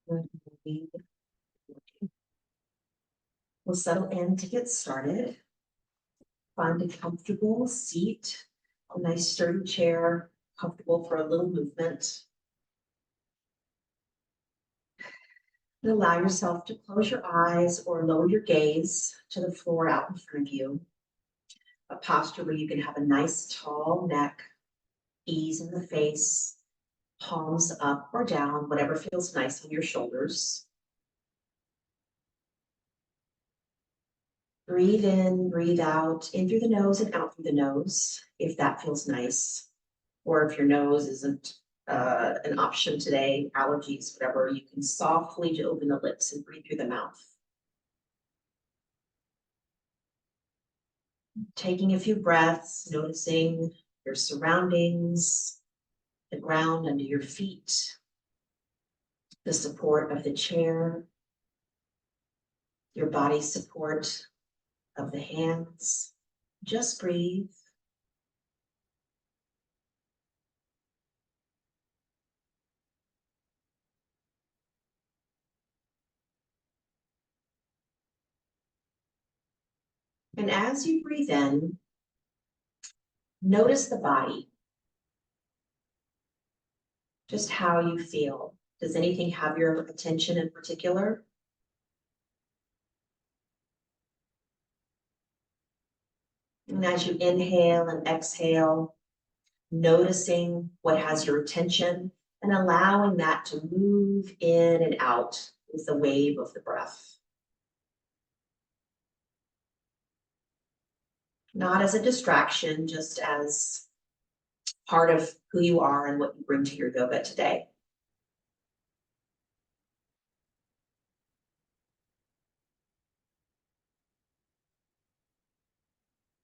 We'll settle in to get started. Find a comfortable seat, a nice sturdy chair, comfortable for a little movement. And allow yourself to close your eyes or lower your gaze to the floor out in front of you. A posture where you can have a nice tall neck, ease in the face, palms up or down, whatever feels nice on your shoulders. Breathe in, breathe out, in through the nose and out through the nose, if that feels nice. Or if your nose isn't an option today, allergies, whatever, you can softly open the lips and breathe through the mouth. Taking a few breaths, noticing your surroundings, the ground under your feet, the support of the chair, your body support of the hands. Just breathe. And as you breathe in, notice the body. Just how you feel. Does anything have your attention in particular? And as you inhale and exhale, noticing what has your attention and allowing that to move in and out with the wave of the breath. Not as a distraction, just as part of who you are and what you bring to your yoga today.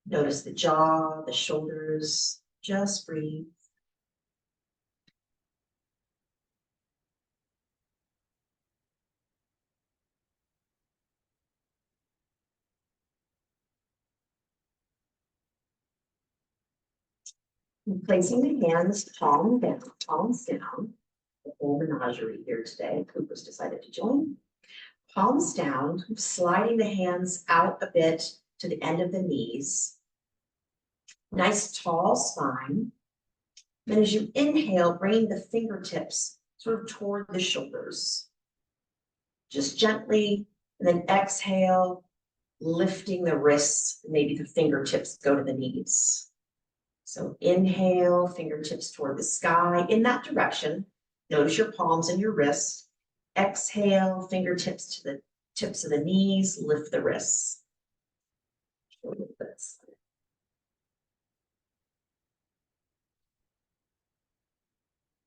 Notice the jaw, the shoulders, just breathe. And placing the hands palms down, the whole menagerie here today. Cooper's decided to join. Palms down, sliding the hands out a bit to the end of the knees. Nice tall spine. Then as you inhale, bringing the fingertips sort of toward the shoulders. Just gently, and then exhale, lifting the wrists, maybe the fingertips go to the knees. So inhale, fingertips toward the sky in that direction. Notice your palms and your wrists. Exhale, fingertips to the tips of the knees, lift the wrists.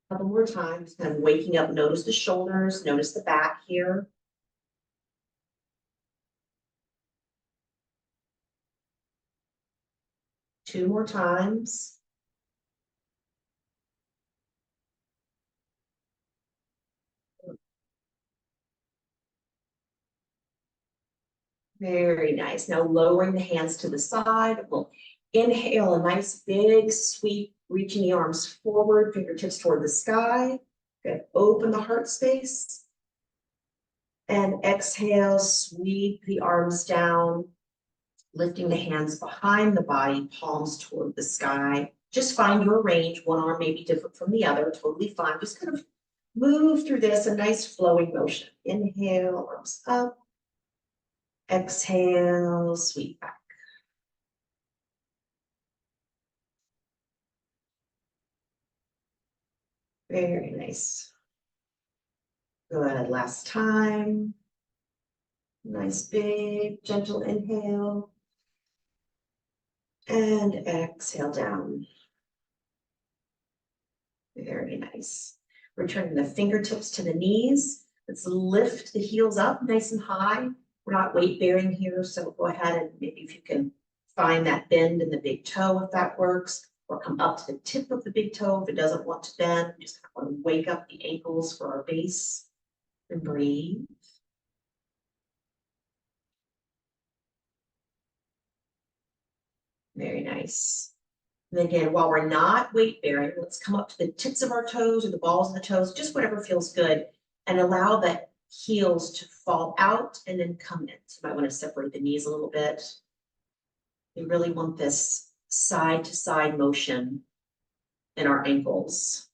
A couple more times, kind of waking up, notice the shoulders, notice the back here. Two more times. Very nice. Now lowering the hands to the side. We'll inhale a nice big sweep, reaching the arms forward, fingertips toward the sky. Good. Open the heart space. And exhale, sweep the arms down, lifting the hands behind the body, palms toward the sky. Just find your range. One arm may be different from the other, totally fine. Just kind of move through this, a nice flowing motion. Inhale, arms up. Exhale, sweep back. Very nice. Good, last time. Nice big gentle inhale. And exhale down. Very nice. Returning the fingertips to the knees. Let's lift the heels up nice and high. We're not weight bearing here, so go ahead and maybe if you can find that bend in the big toe, if that works, or come up to the tip of the big toe if it doesn't want to bend. Just want to wake up the ankles for our base and breathe. Very nice. And again, while we're not weight bearing, let's come up to the tips of our toes or the balls of the toes, just whatever feels good. and allow the heels to fall out and then come in. So you might want to separate the knees a little bit. We really want this side to side motion in our ankles.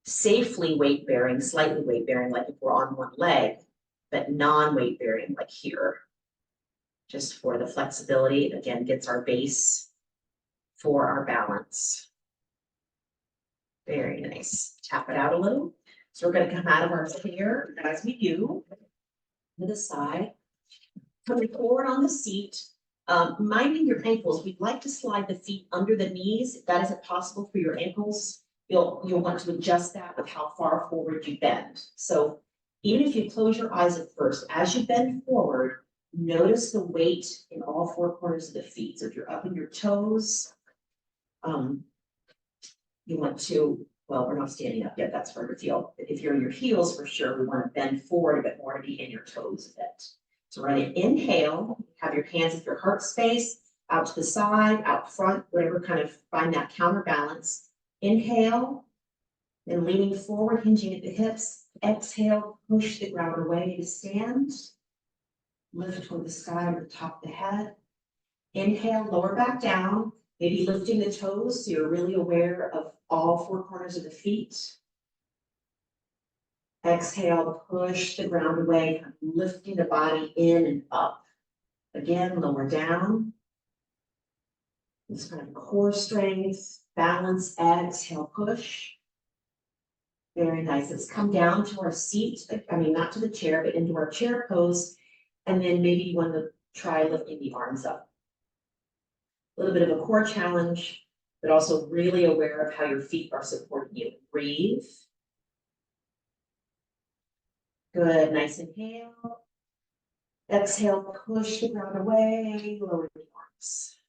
Safely weight bearing, slightly weight bearing, like if we're on one leg, but non-weight bearing, like here. Just for the flexibility, again, gets our base for our balance. Very nice. Tap it out a little. So we're going to come out of our chair as we do to the side. Coming forward on the seat, minding your ankles. We'd like to slide the feet under the knees. If that isn't possible for your ankles, you'll want to adjust that with how far forward you bend. So even if you close your eyes at first, as you bend forward, notice the weight in all four corners of the feet. So if you're up in your toes, you want to, well, we're not standing up yet, that's hard to feel. But if you're in your heels, for sure, we want to bend forward a bit more to be in your toes a bit. So we're going to inhale, have your hands at your heart space, out to the side, out front, whatever, kind of find that counterbalance. Inhale, then leaning forward, hinging at the hips. Exhale, push the ground away to stand. Lift toward the sky or the top of the head. Inhale, lower back down, maybe lifting the toes so you're really aware of all four corners of the feet. Exhale, push the ground away, lifting the body in and up. Again, lower down. This kind of core strength, balance, exhale, push. Very nice. Let's come down to our seat. I mean, not to the chair, but into our chair pose. And then maybe you want to try lifting the arms up. A little bit of a core challenge, but also really aware of how your feet are supporting you. Breathe. Good, nice inhale. Exhale, push the ground away, lower the arms.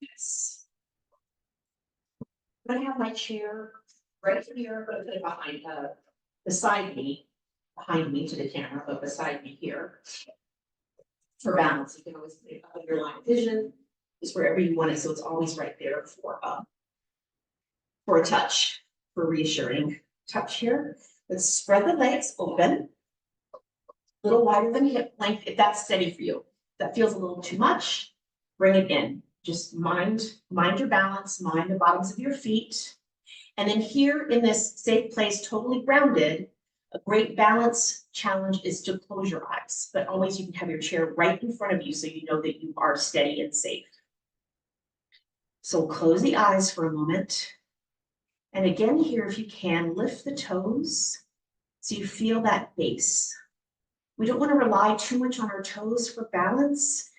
Yes. I'm gonna have my chair right here, but put it behind beside me, behind me to the camera, but beside me here. For balance, you can always put it up in your line of vision, just wherever you want it, so it's always right there for a touch, for reassuring touch here. Let's spread the legs open, a little wider than hip length, if that's steady for you. If that feels a little too much, bring it in. Just mind your balance, mind the bottoms of your feet. And then here in this safe place, totally grounded, a great balance challenge is to close your eyes, but always you can have your chair right in front of you so you know that you are steady and safe. So close the eyes for a moment. And again here, if you can, lift the toes so you feel that base. We don't want to rely too much on our toes for balance.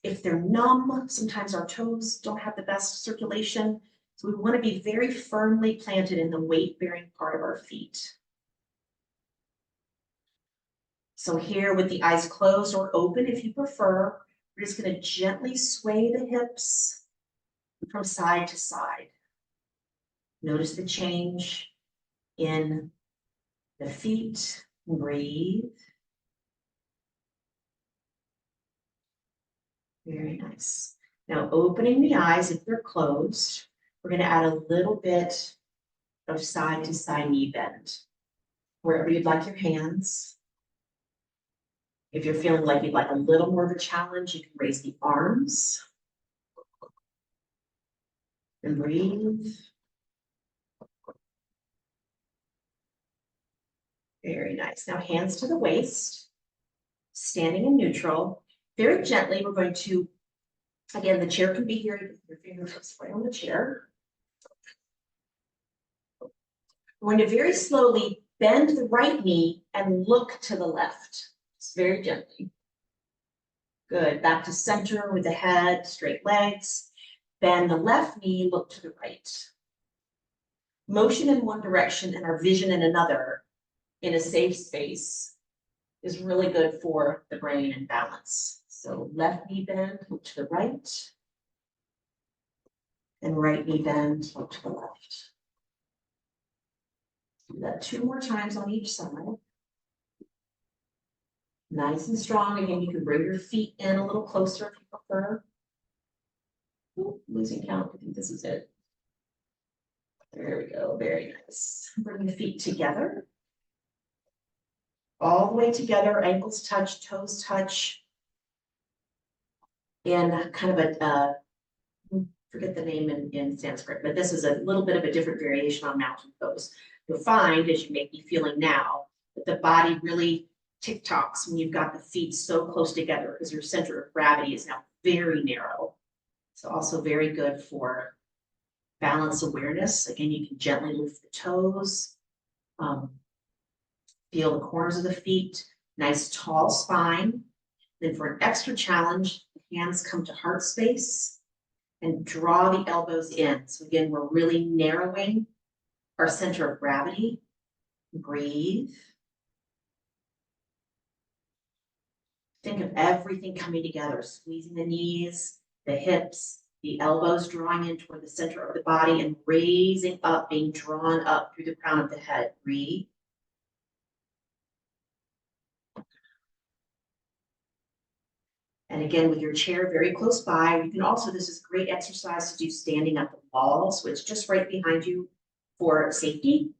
If they're numb, sometimes our toes don't have the best circulation. So we want to be very firmly planted in the weight-bearing part of our feet. So here with the eyes closed or open if you prefer, we're just going to gently sway the hips from side to side. Notice the change in the feet. Breathe. Very nice. Now opening the eyes if they're closed, we're going to add a little bit of side to side knee bend. Wherever you'd like your hands. If you're feeling like you'd like a little more of a challenge, you can raise the arms. And breathe. Very nice. Now hands to the waist, standing in neutral. Very gently, we're going to, again, the chair can be here, your fingertips right on the chair. We're going to very slowly bend the right knee and look to the left. Just very gently. Good. Back to center with the head, straight legs. Bend the left knee, look to the right. Motion in one direction and our vision in another in a safe space is really good for the brain and balance. So left knee bend, look to the right. And right knee bend, look to the left. Do that 2 more times on each side. Nice and strong. Again, you can bring your feet in a little closer if you prefer. Ooh, losing count, I think this is it. There we go, very nice. Bring the feet together. All the way together, ankles touch, toes touch. And kind of a, forget the name in Sanskrit, but this is a little bit of a different variation on mountain pose. You'll find, as you may be feeling now, that the body really tick-tocks when you've got the feet so close together because your center of gravity is now very narrow. So also very good for balance awareness. Again, you can gently lift the toes, feel the corners of the feet, nice tall spine. Then for an extra challenge, the hands come to heart space and draw the elbows in. So again, we're really narrowing our center of gravity. Breathe. Think of everything coming together, squeezing the knees, the hips, the elbows drawing in toward the center of the body and raising up, being drawn up through the crown of the head. Breathe. And again, with your chair very close by, you can also, this is great exercise to do standing at the wall. So it's just right behind you for safety.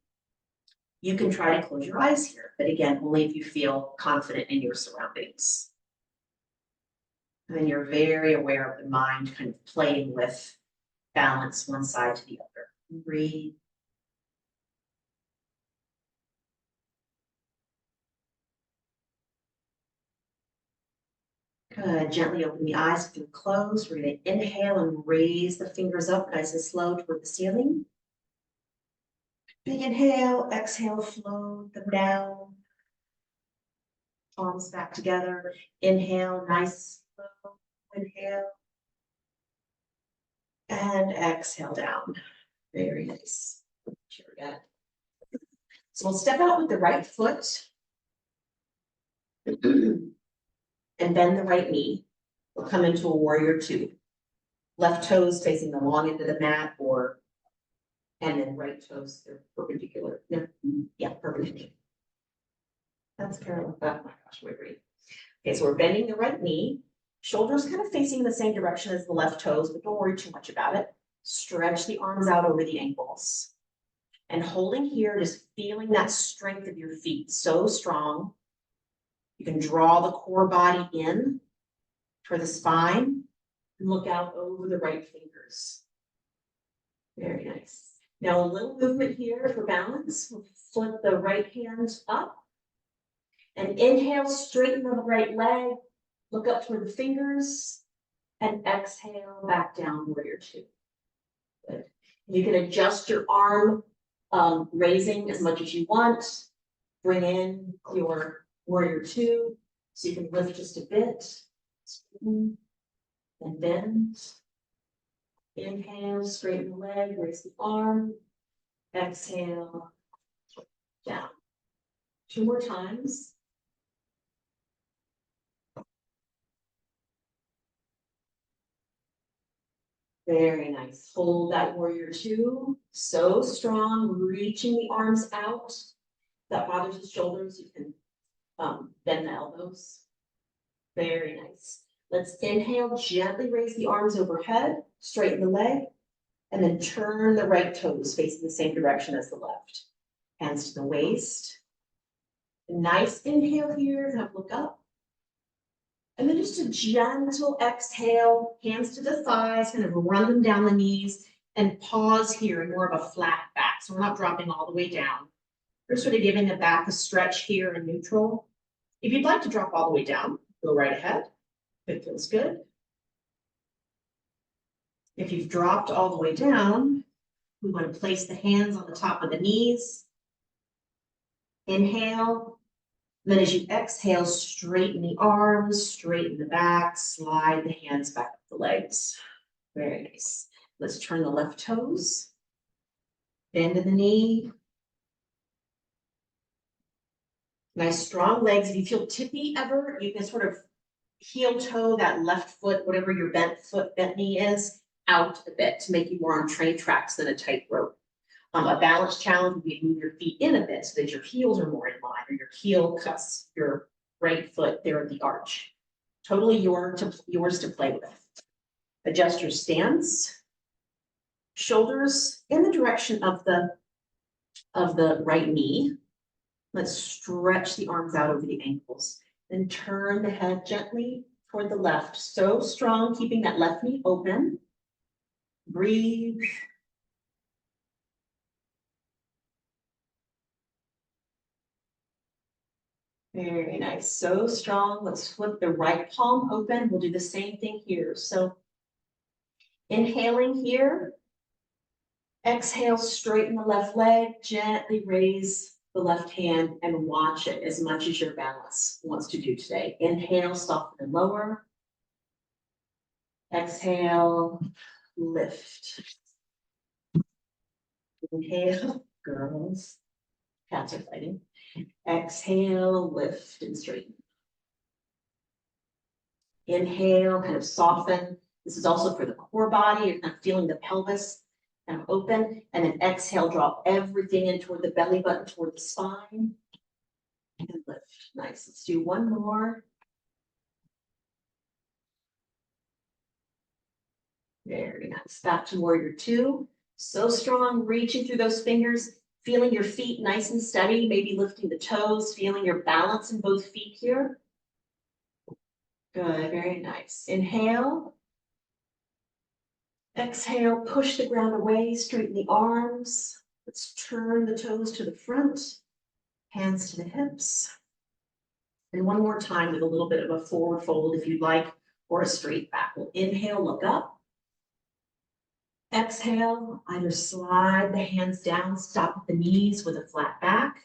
You can try to close your eyes here, but again, only if you feel confident in your surroundings. And then you're very aware of the mind kind of playing with balance one side to the other. Breathe. Good. Gently open the eyes if they're closed. We're going to inhale and raise the fingers up nice and slow toward the ceiling. Big inhale, exhale, float them down. Palms back together. Inhale, nice, slow. Inhale. And exhale down. Very nice. Here we go. So we'll step out with the right foot. And bend the right knee. We'll come into a warrior two. Left toes facing the long end of the mat, and then right toes, they're perpendicular. No, yeah, perpendicular. That's parallel. Oh my gosh, wait. Okay, so we're bending the right knee. Shoulders kind of facing the same direction as the left toes, but don't worry too much about it. Stretch the arms out over the ankles. And holding here, just feeling that strength of your feet, so strong. You can draw the core body in for the spine and look out over the right fingers. Very nice. Now a little movement here for balance. We'll flip the right hand up and inhale, straighten the right leg, look up toward the fingers and exhale back down, warrior two. Good. You can adjust your arm, raising as much as you want. Bring in your warrior two, so you can lift just a bit. And bend. Inhale, straighten the leg, raise the arm. Exhale, down. 2 more times. Very nice. Hold that warrior two. So strong, reaching the arms out. If that bothers the shoulders, you can bend the elbows. Very nice. Let's inhale, gently raise the arms overhead, straighten the leg, and then turn the right toes facing the same direction as the left. Hands to the waist. Nice inhale here, kind of look up. And then just a gentle exhale, hands to the thighs, kind of run them down the knees, and pause here in more of a flat back. So we're not dropping all the way down. We're sort of giving the back a stretch here in neutral. If you'd like to drop all the way down, go right ahead. If it feels good. If you've dropped all the way down, we want to place the hands on the top of the knees. Inhale. Then as you exhale, straighten the arms, straighten the back, slide the hands back up the legs. Very nice. Let's turn the left toes. Bend in the knee. Nice strong legs. If you feel tippy ever, you can sort of heel toe that left foot, whatever your bent knee is, out a bit to make you more on train tracks than a tight rope. A balance challenge would be to move your feet in a bit so that your heels are more in line, or your heel cuts your right foot there at the arch. Totally yours to play with. Adjust your stance. Shoulders in the direction of the right knee. Let's stretch the arms out over the ankles. Then turn the head gently toward the left. So strong, keeping that left knee open. Breathe. Very nice, so strong. Let's flip the right palm open. We'll do the same thing here. So inhaling here, exhale, straighten the left leg, gently raise the left hand and watch it as much as your balance wants to do today. Inhale, soften and lower. Exhale, lift. Inhale, girls, cats are fighting. Exhale, lift and straighten. Inhale, kind of soften. This is also for the core body. You're kind of feeling the pelvis kind of open. And then exhale, drop everything in toward the belly button, toward the spine. And lift. Nice. Let's do one more. Very nice. Back to warrior two. So strong, reaching through those fingers, feeling your feet nice and steady, maybe lifting the toes, feeling your balance in both feet here. Good, very nice. Inhale. Exhale, push the ground away, straighten the arms. Let's turn the toes to the front, hands to the hips. And one more time with a little bit of a forward fold if you'd like, or a straight back. We'll inhale, look up. Exhale, either slide the hands down, stop at the knees with a flat back,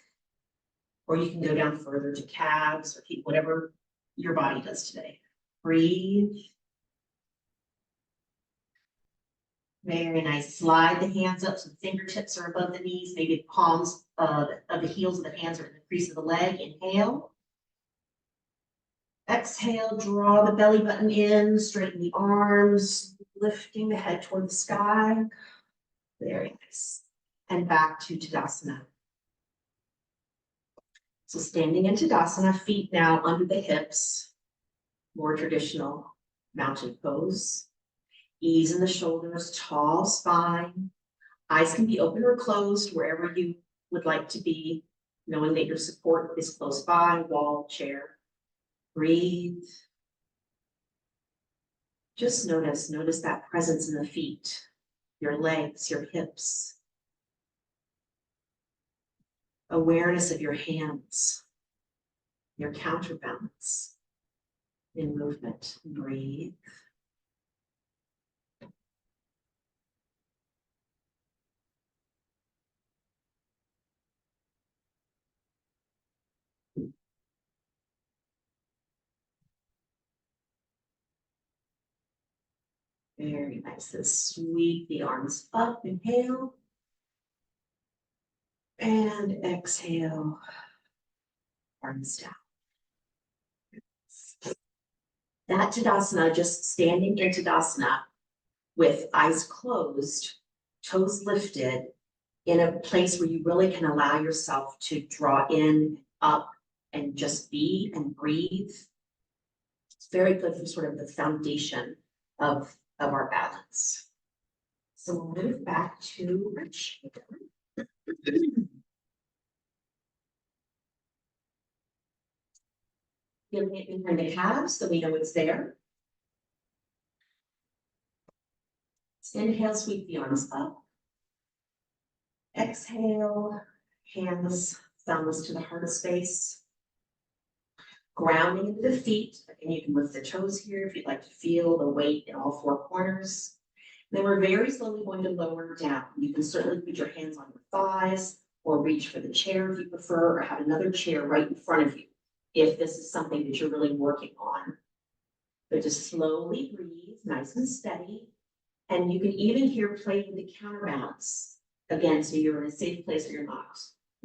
or you can go down further to calves or feet, whatever your body does today. Breathe. Very nice. Slide the hands up so the fingertips are above the knees. Maybe the palms of the heels of the hands are in the crease of the leg. Inhale. Exhale, draw the belly button in, straighten the arms, lifting the head toward the sky. Very nice. And back to Tadasana. So standing in Tadasana, feet now under the hips, more traditional mountain pose. Ease in the shoulders, tall spine. Eyes can be open or closed wherever you would like to be, knowing that your support is close by, wall, chair. Breathe. Just notice that presence in the feet, your legs, your hips. Awareness of your hands, your counterbalance in movement. Breathe. Very nice. Let's sweep the arms up. Inhale. And exhale. Arms down. That Tadasana, just standing in Tadasana with eyes closed, toes lifted, in a place where you really can allow yourself to draw in, up, and just be and breathe. It's very good for sort of the foundation of our balance. So we'll move back to our chair. Feeling it behind the calves so we know it's there. Inhale, sweep the arms up. Exhale, hands, thumbs to the heart space. Grounding into the feet, and you can lift the toes here if you'd like to feel the weight in all four corners. Then we're very slowly going to lower down. You can certainly put your hands on your thighs or reach for the chair if you prefer, or have another chair right in front of you if this is something that you're really working on. But just slowly breathe, nice and steady. And you can even here play with the counterbalance. Again, so you're in a safe place where you're not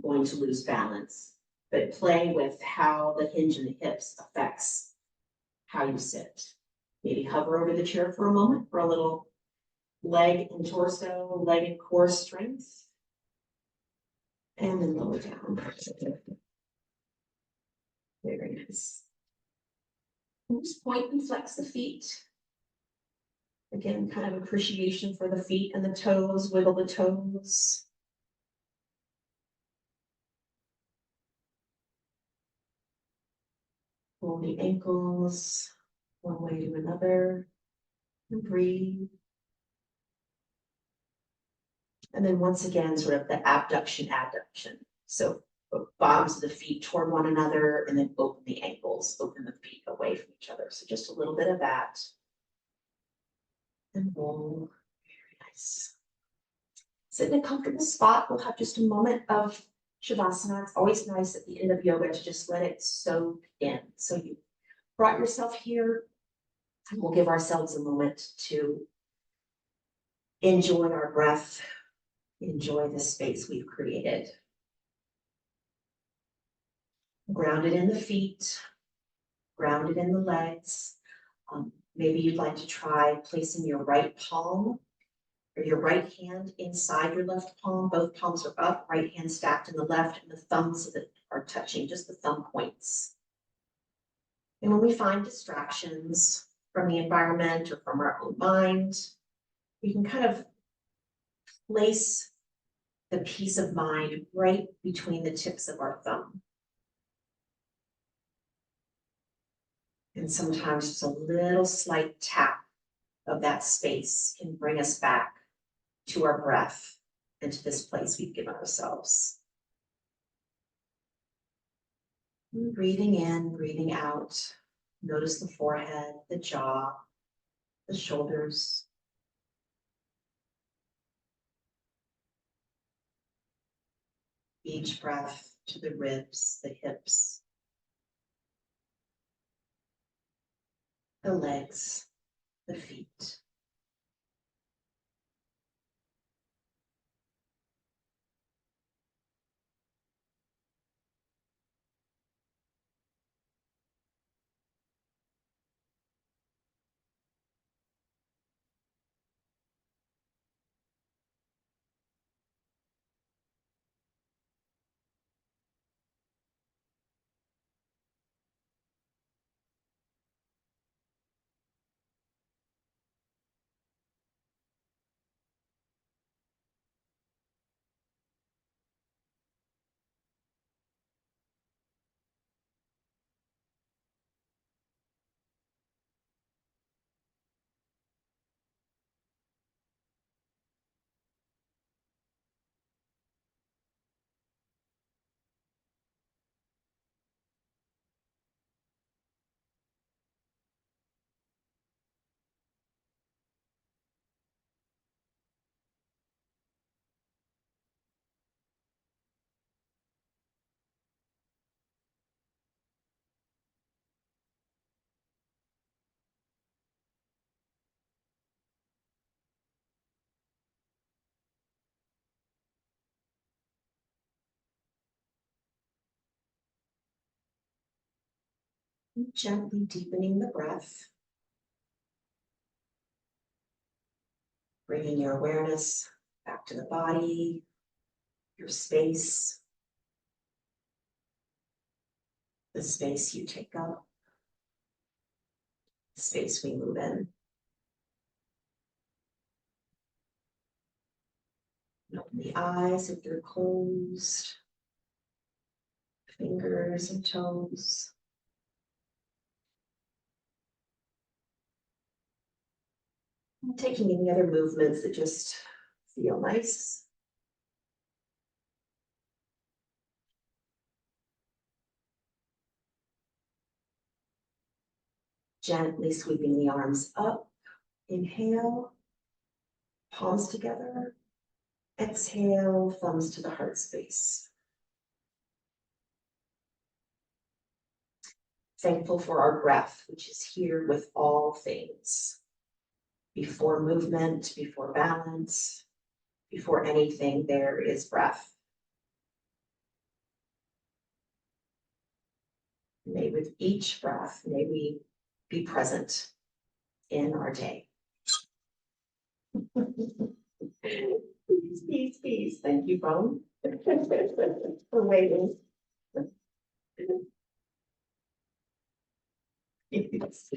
going to lose balance. But play with how the hinge in the hips affects how you sit. Maybe hover over the chair for a moment for a little leg and torso, leg and core strength. And then lower down. Very nice. And just point and flex the feet. Again, kind of appreciation for the feet and the toes, wiggle the toes. Pull the ankles one way to another and breathe. And then once again, sort of the abduction, adduction. So bottoms of the feet toward one another and then open the ankles, open the feet away from each other. So just a little bit of that. And roll. Very nice. Sit in a comfortable spot. We'll have just a moment of Shavasana. It's always nice at the end of yoga to just let it soak in. So you brought yourself here. And we'll give ourselves a moment to enjoy our breath, enjoy the space we've created. Grounded in the feet, grounded in the legs. Maybe you'd like to try placing your right palm or your right hand inside your left palm. Both palms are up, right hand stacked in the left, and the thumbs are touching, just the thumb points. And when we find distractions from the environment or from our own mind, we can kind of place the peace of mind right between the tips of our thumb. And sometimes just a little slight tap of that space can bring us back to our breath and to this place we've given ourselves. And breathing in, breathing out. Notice the forehead, the jaw, the shoulders. Each breath to the ribs, the hips, the legs, the feet. Gently deepening the breath. Bringing your awareness back to the body, your space, the space you take up, the space we move in. And open the eyes if they're closed, fingers and toes. And taking any other movements that just feel nice. Gently sweeping the arms up. Inhale, palms together. Exhale, thumbs to the heart space. Thankful for our breath, which is here with all things. Before movement, before balance, before anything, there is breath. May with each breath, may we be present in our day. Peace, peace, peace. Thank you, phone, for waiting.